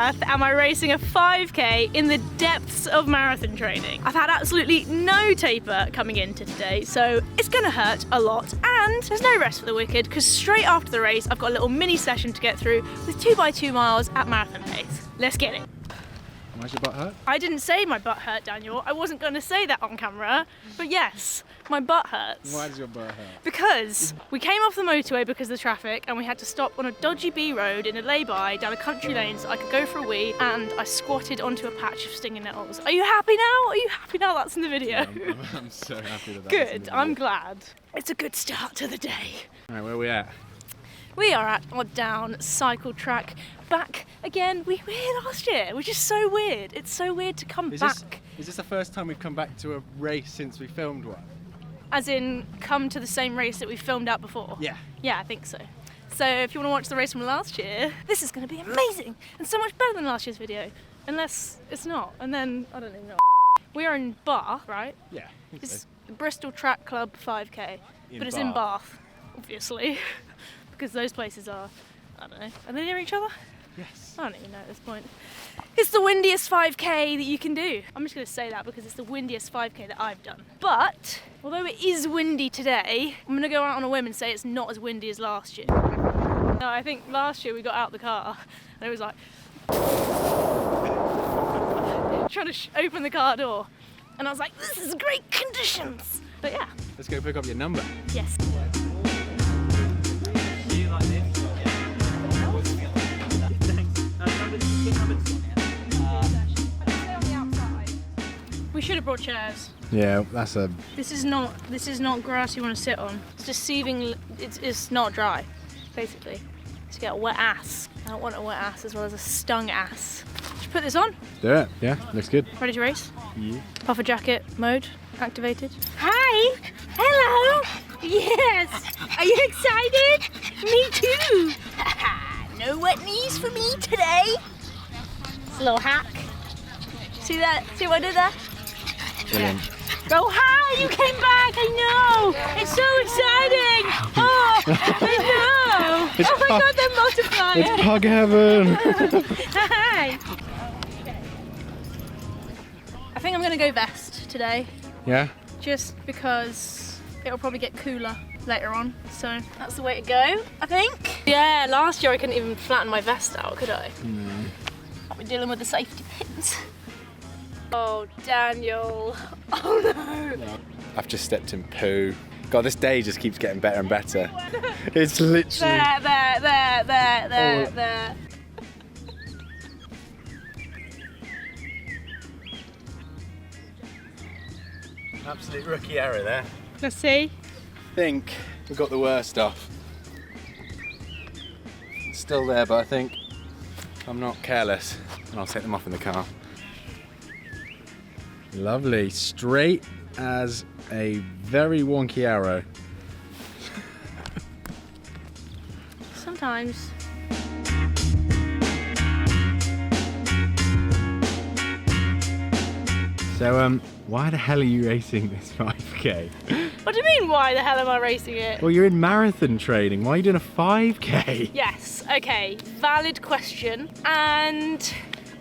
earth am I racing a 5k in the depths of marathon training? I've had absolutely no taper coming into today, so it's gonna hurt a lot, and there's no rest for the wicked because straight after the race I've got a little mini session to get through with 2x2 miles at marathon pace. Let's get it. Why's your butt hurt? I didn't say my butt hurt, Daniel. I wasn't going to say that on camera, but yes, my butt hurts. Why does your butt hurt? Because we came off the motorway because of the traffic and we had to stop on a dodgy B road in a lay-by down a country lane so I could go for a wee, and I squatted onto a patch of stinging nettles. Are you happy now? Are you happy now that's in the video? Yeah, I'm so happy that that's in the Good, video. I'm glad. It's a good start to the day. Alright, where are we at? We are at Odd Down Cycle Track, back again. We were here last year, which is so weird. It's so weird to come back. Is this the first time we've come back to a race since we filmed one? As in, come to the same race that we filmed out before? Yeah. Yeah, I think so. So if you want to watch the race from last year, this is going to be amazing and so much better than last year's video. Unless it's not, and then, I don't even know. We are in Bath, right? Yeah. I think It's so. the Bristol Track Club 5k, but it's in Bath, obviously. Because those places are, I don't know, are they near each other? Yes. I don't even know at this point. It's the windiest 5k that you can do. I'm just going to say that because it's the windiest 5k that I've done. But, although it is windy today, I'm going to go out on a whim and say it's not as windy as last year. No, I think last year we got out the car and it was like trying to open the car door. And I was like, this is great conditions. But yeah. Let's go pick up your number. Yes. We should have brought chairs. Yeah, that's a... This is not grass you want to sit on. It's deceiving. It's not dry, basically. So you get a wet ass. I don't want a wet ass as well as a stung ass. Should we put this on? Do it. Yeah, looks good. Ready to race? Yeah. Puffer jacket mode activated. Hi. Hello. Yes. Are you excited? Me too. No wet knees for me today. It's a little hack. See that? See what I did there? Brilliant. Oh, hi! You came back! I know! It's so exciting! Oh, I know! Oh my God, they're multiplying! It's pug heaven! Hi! I think I'm gonna go vest today, Yeah? just because it'll probably get cooler later on. So that's the way to go, I think. Yeah, last year I couldn't even flatten my vest out, could I? I've been dealing with the safety pins. Oh, Daniel. Oh no. I've just stepped in poo. God, this day just keeps getting better and better. It's literally... There. Absolute rookie error there. Let's see. I think we got the worst off. It's still there, but I think I'm not careless and I'll take them off in the car. Lovely, straight as a very wonky arrow. Sometimes. So, why the hell are you racing this 5k? What do you mean, why the hell am I racing it? Well, you're in marathon training. Why are you doing a 5k? Yes, okay, valid question. And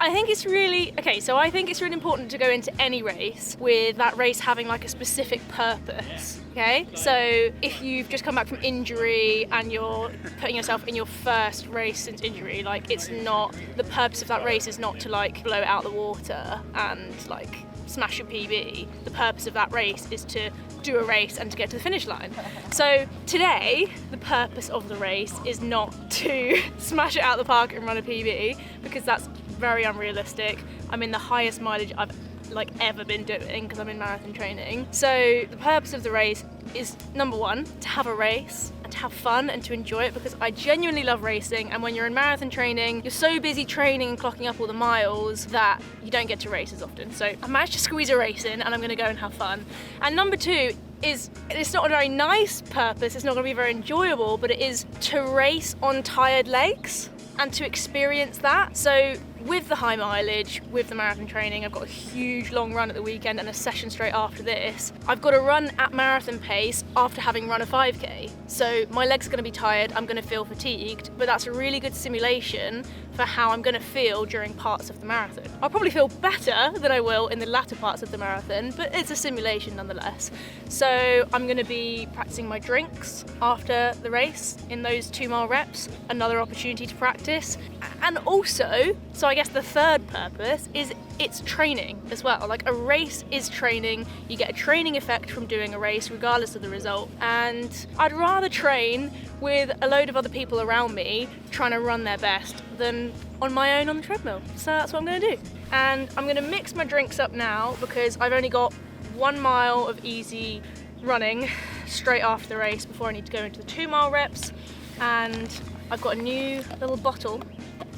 I think it's really, I think it's really important to go into any race with that race having like a specific purpose, okay? So if you've just come back from injury and you're putting yourself in your first race since injury, like it's not, the purpose of that race is not to like blow it out the water and like smash your PB. The purpose of that race is to do a race and to get to the finish line. So today, the purpose of the race is not to smash it out the park and run a PB, because that's very unrealistic. I'm in the highest mileage I've like ever been doing because I'm in marathon training. So the purpose of the race is, number one, to have a race and to have fun and to enjoy it, because I genuinely love racing, and when you're in marathon training, you're so busy training and clocking up all the miles that you don't get to race as often. So I managed to squeeze a race in and I'm gonna go and have fun. And number two is, it's not a very nice purpose, it's not gonna be very enjoyable, but it is to race on tired legs and to experience that. So with the high mileage, with the marathon training, I've got a huge long run at the weekend and a session straight after this. I've got to run at marathon pace after having run a 5k. So my legs are gonna be tired, I'm gonna feel fatigued, but that's a really good simulation for how I'm going to feel during parts of the marathon. I'll probably feel better than I will in the latter parts of the marathon, but it's a simulation nonetheless. So I'm going to be practicing my drinks after the race in those 2-mile reps, another opportunity to practice. And also, so I guess the third purpose is it's training as well. Like, a race is training. You get a training effect from doing a race regardless of the result. And I'd rather train with a load of other people around me trying to run their best than on my own on the treadmill. So that's what I'm going to do. And I'm going to mix my drinks up now because I've only got 1 mile of easy running straight after the race before I need to go into the 2-mile reps. And I've got a new little bottle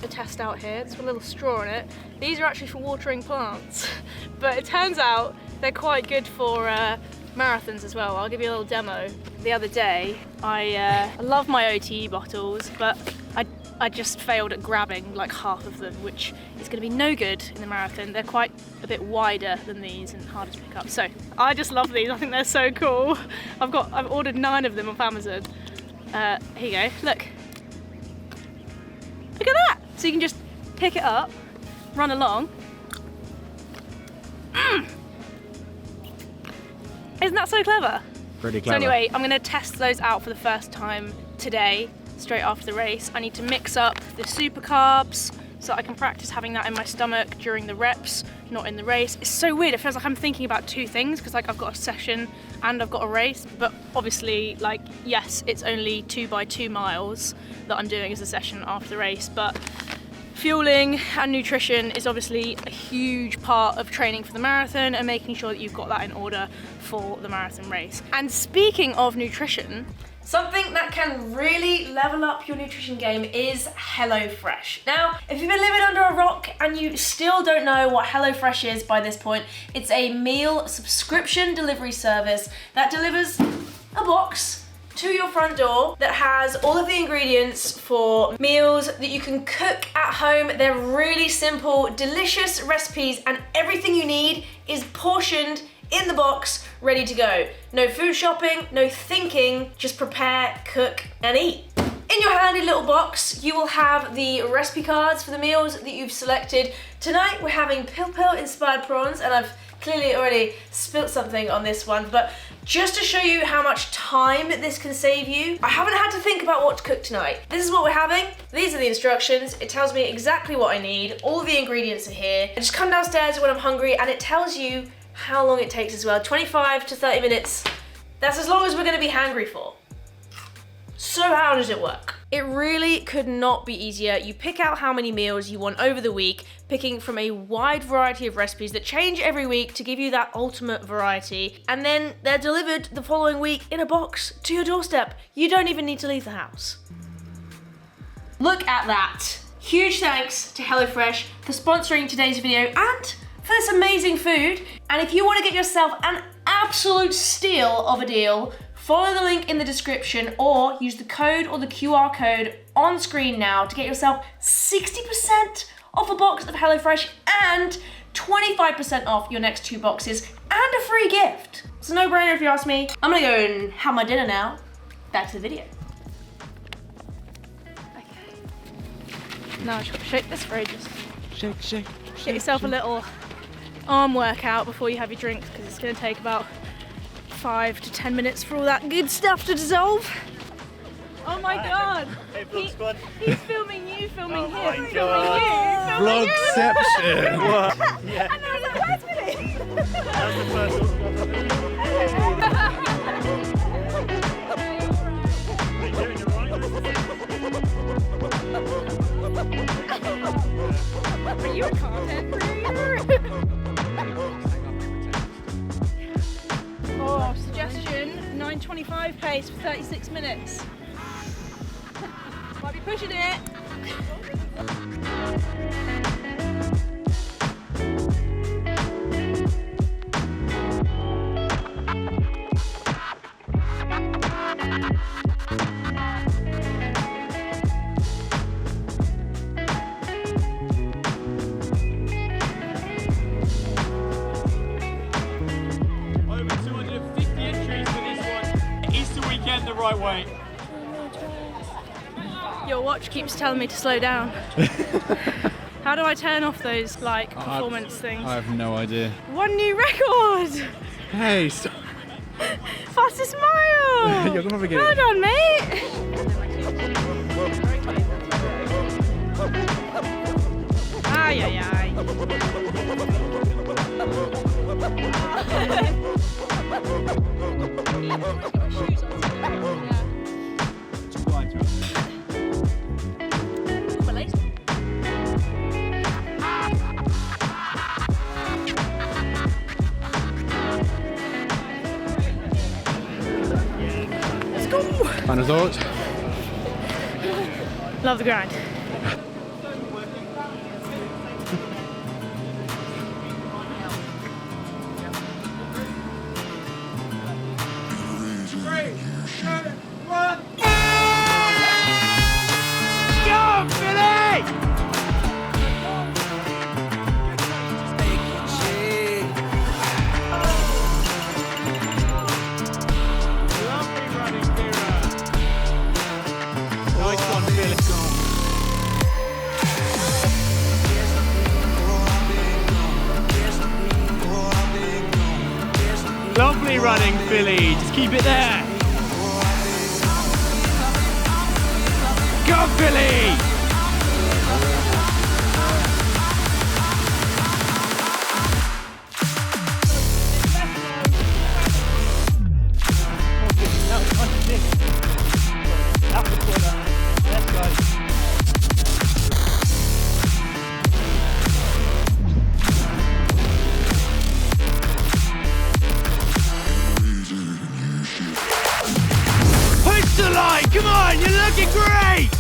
to test out here. It's got a little straw in it. These are actually for watering plants, but it turns out they're quite good for marathons as well. I'll give you a little demo. The other day, I love my OTE bottles, but I just failed at grabbing like half of them, which is going to be no good in the marathon. They're quite a bit wider than these and harder to pick up. So I just love these. I think they're so cool. I've ordered 9 of them off Amazon. Here you go. Look at that. So you can just pick it up, run along. Isn't that so clever? Pretty So clever. anyway, I'm going to test those out for the first time today, straight after the race. I need to mix up the super carbs so I can practice having that in my stomach during the reps, not in the race. It's so weird. It feels like I'm thinking about 2 things because like I've got a session and I've got a race, but obviously, like, yes, it's only 2 by 2 miles that I'm doing as a session after the race, but fueling and nutrition is obviously a huge part of training for the marathon and making sure that you've got that in order for the marathon race. And speaking of nutrition, something that can really level up your nutrition game is HelloFresh. Now, if you've been living under a rock and you still don't know what HelloFresh is by this point, it's a meal subscription delivery service that delivers a box to your front door that has all of the ingredients for meals that you can cook at home. They're really simple, delicious recipes, and everything you need is portioned in the box, ready to go. No food shopping, no thinking, just prepare, cook, and eat. In your handy little box, you will have the recipe cards for the meals that you've selected. Tonight, we're having pill inspired prawns, and I've clearly already spilt something on this one, but just to show you how much time this can save you, I haven't had to think about what to cook tonight. This is what we're having. These are the instructions. It tells me exactly what I need. All the ingredients are here. I just come downstairs when I'm hungry, and it tells you how long it takes as well. 25 to 30 minutes. That's as long as we're gonna be hangry for. So how does it work? It really could not be easier. You pick out how many meals you want over the week, picking from a wide variety of recipes that change every week to give you that ultimate variety. And then they're delivered the following week in a box to your doorstep. You don't even need to leave the house. Look at that. Huge thanks to HelloFresh for sponsoring today's video and for this amazing food. And if you want to get yourself an absolute steal of a deal, follow the link in the description or use the code or the QR code on screen now to get yourself 60% off a box of HelloFresh and 25% off your next 2 boxes and a free gift. It's a no-brainer if you ask me. I'm gonna go and have my dinner now. Back to the video. Okay. Now I just gotta shake this for ages. Shake. Get yourself a little arm workout before you have your drink because it's gonna take about 5 to 10 minutes for all that good stuff to dissolve. Oh my god! Hey, vlog squad. He's filming you, filming him, my filming God. you, filming you. Vlogception! What? Yeah, And there was a first minute. that was the first one. Are you doing it right? Are you a content creator? Oh, suggestion, 9:25 pace for 36 minutes. Might be pushing it. Over 250 entries for this one. Easter weekend the right way. You're watch keeps telling me to slow down. How do I turn off those like performance things? I have no idea. 1 new record! Hey, stop. Fastest mile! You're gonna forget Well it. done, mate! Ay, ay, ay. Let's go! Final thoughts? Love the grind. Nice one, Philly. Lovely running, Philly. Just keep it there. Go, Philly! Push the line! Come on, you're looking great!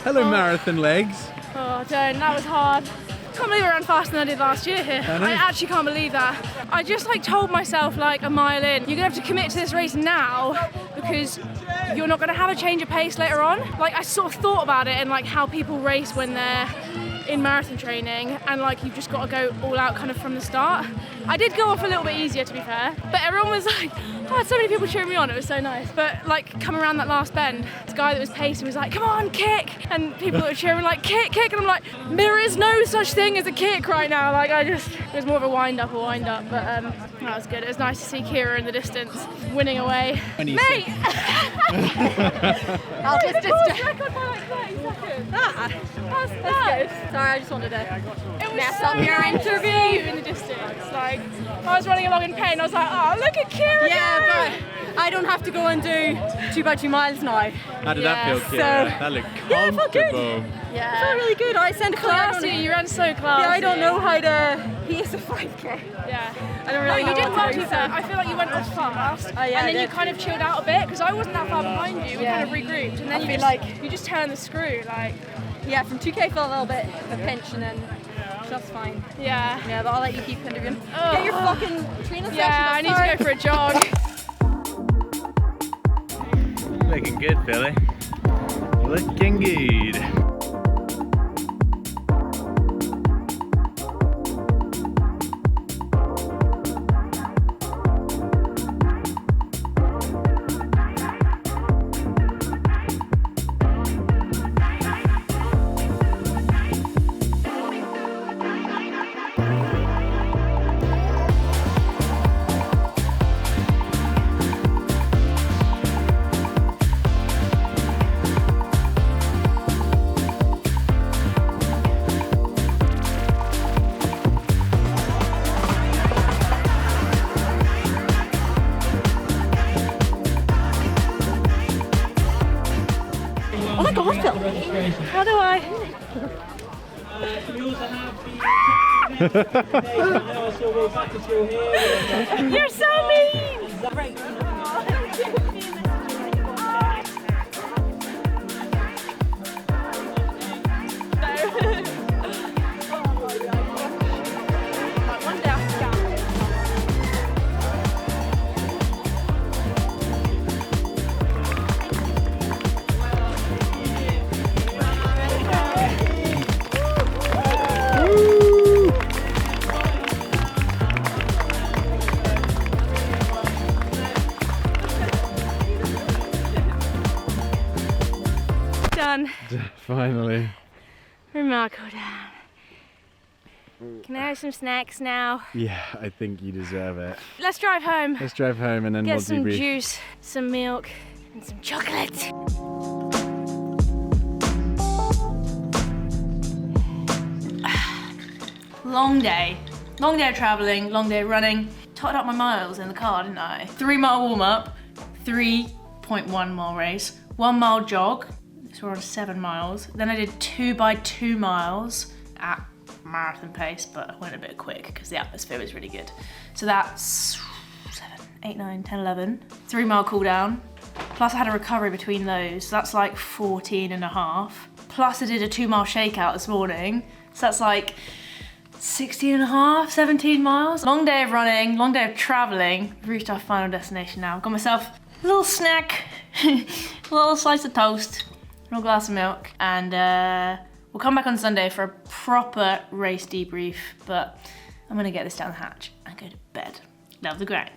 Hello, marathon legs. Oh, don't. That was hard. Can't believe I ran faster than I did last year here. I know. I actually can't believe that. I just like told myself like a mile in, you're gonna have to commit to this race now because you're not gonna have a change of pace later on. Like I sort of thought about it and like how people race when they're in marathon training and like you've just got to go all out kind of from the start. I did go off a little bit easier to be fair, but everyone was like, oh, I had so many people cheering me on, it was so nice. But like coming around that last bend, this guy that was pacing was like, come on, kick! And people that were cheering were like, kick, kick! And I'm like, there is no such thing as a kick right now. Like it was more of a wind up, but that was good. It was nice to see Ciara in the distance, winning away. When you Mate! I'll just record by like 30 seconds. That's good. Sorry, I just wanted to It was mess so up your nice to interview. see you in the distance. Like, I was running along in pain. I was like, oh, look at Ciara. Yeah, but I don't have to go and do 2x2 miles now. How did that Yeah, feel, Ciara? so- That looked Yeah, it felt good. comfortable. It felt really good. I sent a Classy, you ran so classy. Yeah, I don't know how to pace a 5k. Yeah. I don't No, really you know did what well to to do. be fair. I feel like you went off fast, Oh, yeah, and I then you did. kind of chilled out a bit because I wasn't that far behind you. We Yeah. kind of regrouped, and then I feel you just turned the screw, like Yeah, from 2k felt a little bit of a pinch and then just fine. yeah. Yeah, but I'll let you keep interviewing. Oh. Get your fucking training Yeah, I session. need to go for a jog. Looking good, Philly. Looking good. Oh my god, Phil. How do I? You're so mean! Woo! Finally. 3 mile cool down. Can I have some snacks now? Yeah, I think you deserve it. Let's drive home. Let's drive home and then Get we'll some debrief. juice, some milk, and some chocolate. Long day of traveling, long day of running. Totted up my miles in the car, didn't I? 3 mile warm up, 3.1 mile race, 1 mile jog, so we're on 7 miles. Then I did 2 by 2 miles at marathon pace, but I went a bit quick because the atmosphere was really good. So that's 7, 8, 9, 10, 11. 3 mile cool down. Plus I had a recovery between those, so that's like 14 and a half. Plus I did a 2 mile shakeout this morning, so that's like 16 and a half, 17 miles. Long day of running, long day of traveling. We've reached our final destination now. Got myself a little snack, a little slice of toast, a little glass of milk, and we'll come back on Sunday for a proper race debrief, but I'm gonna get this down the hatch and go to bed. Love the grind.